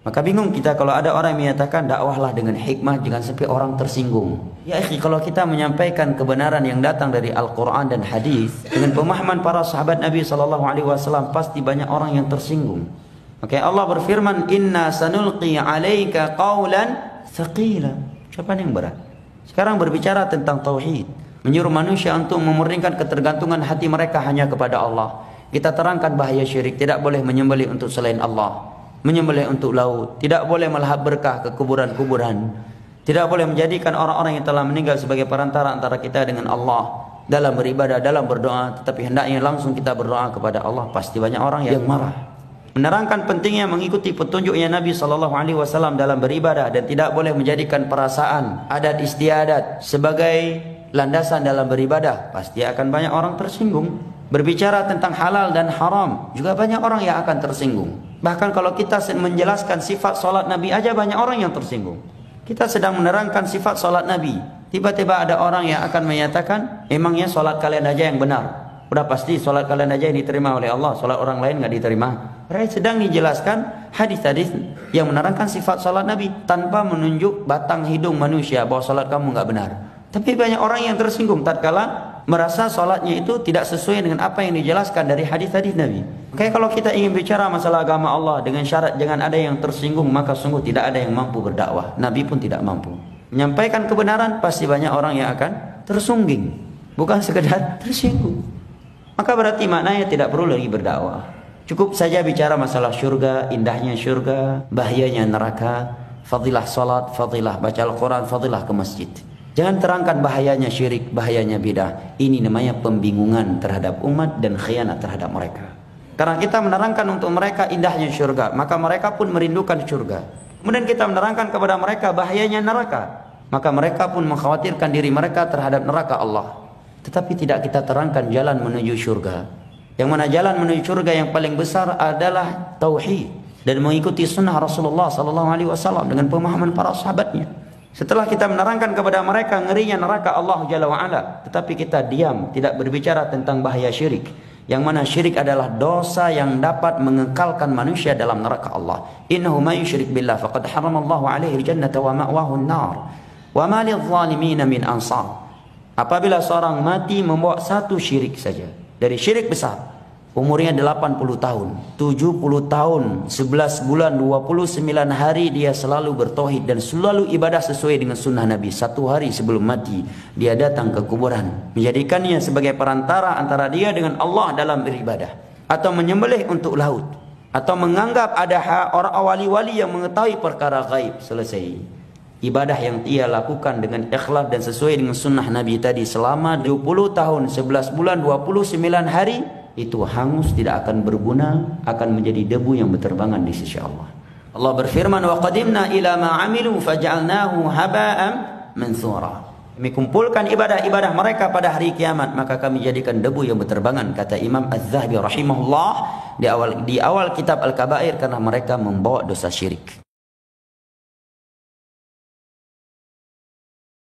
Maka bingung kita kalau ada orang yang menyatakan dakwahlah dengan hikmah, jangan sampai orang tersinggung. Ya akhi, kalau kita menyampaikan kebenaran yang datang dari Al-Quran dan hadis dengan pemahaman para sahabat Nabi SAW, pasti banyak orang yang tersinggung. Maka Allah berfirman, Inna sanulqi alaika qawlan thaqila. Ucapan yang berat. Sekarang berbicara tentang tauhid, menyuruh manusia untuk memurnikan ketergantungan hati mereka hanya kepada Allah. Kita terangkan bahaya syirik, tidak boleh menyembelih untuk selain Allah, menyembelih untuk laut, tidak boleh melahap berkah ke kuburan-kuburan, tidak boleh menjadikan orang-orang yang telah meninggal sebagai perantara antara kita dengan Allah dalam beribadah, dalam berdoa. Tetapi hendaknya langsung kita berdoa kepada Allah. Pasti banyak orang yang marah. Menerangkan pentingnya mengikuti petunjuknya Nabi SAW dalam beribadah, dan tidak boleh menjadikan perasaan, adat istiadat sebagai landasan dalam beribadah. Pasti akan banyak orang tersinggung. Berbicara tentang halal dan haram, juga banyak orang yang akan tersinggung. Bahkan kalau kita menjelaskan sifat solat Nabi aja, banyak orang yang tersinggung. Kita sedang menerangkan sifat solat Nabi, tiba-tiba ada orang yang akan menyatakan, emangnya solat kalian aja yang benar? Udah pasti solat kalian aja yang diterima oleh Allah, solat orang lain nggak diterima. Mereka sedang dijelaskan hadis-hadis yang menerangkan sifat solat Nabi tanpa menunjuk batang hidung manusia bahwa solat kamu nggak benar. Tapi banyak orang yang tersinggung tatkala merasa solatnya itu tidak sesuai dengan apa yang dijelaskan dari hadis-hadis Nabi. Oke, kalau kita ingin bicara masalah agama Allah dengan syarat jangan ada yang tersinggung, maka sungguh tidak ada yang mampu berdakwah. Nabi pun tidak mampu menyampaikan kebenaran. Pasti banyak orang yang akan tersungging, bukan sekedar tersinggung. Maka berarti maknanya tidak perlu lagi berdakwah. Cukup saja bicara masalah syurga, indahnya syurga, bahayanya neraka, fadilah salat, fadilah baca Al-Quran, fadilah ke masjid. Jangan terangkan bahayanya syirik, bahayanya bidah. Ini namanya pembingungan terhadap umat dan khianat terhadap mereka. Karena kita menerangkan untuk mereka indahnya syurga, maka mereka pun merindukan syurga. Kemudian kita menerangkan kepada mereka bahayanya neraka, maka mereka pun mengkhawatirkan diri mereka terhadap neraka Allah. Tetapi tidak kita terangkan jalan menuju syurga. Yang mana jalan menuju syurga yang paling besar adalah tauhid dan mengikuti sunnah Rasulullah SAW dengan pemahaman para sahabatnya. Setelah kita menerangkan kepada mereka ngerinya neraka Allah Jalla wa'ala, tetapi kita diam, tidak berbicara tentang bahaya syirik, yang mana syirik adalah dosa yang dapat mengekalkan manusia dalam neraka Allah. Innahu may yusyrik billah faqad haramallahu alaihi al-jannata wa ma'wahu an-nar wa ma lidh-dhalimin min ansar. Apabila seorang mati membawa satu syirik saja, dari syirik besar, umurnya 80 tahun, 70 tahun, 11 bulan, 29 hari dia selalu bertauhid dan selalu ibadah sesuai dengan sunnah Nabi. Satu hari sebelum mati dia datang ke kuburan, menjadikannya sebagai perantara antara dia dengan Allah dalam beribadah, atau menyembelih untuk laut, atau menganggap ada orang wali-wali yang mengetahui perkara gaib. Selesai. Ibadah yang ia lakukan dengan ikhlas dan sesuai dengan sunnah Nabi tadi selama 20 tahun, 11 bulan, 29 hari, itu hangus, tidak akan berguna, akan menjadi debu yang berterbangan di sisi Allah. Allah berfirman, wa qadimna ila ma amilu faj'alnahu haba'an mansura. Kami kumpulkan ibadah-ibadah mereka pada hari kiamat, maka kami jadikan debu yang berterbangan, kata Imam Az-Zahabi rahimahullah di awal kitab Al-Kabair, karena mereka membawa dosa syirik.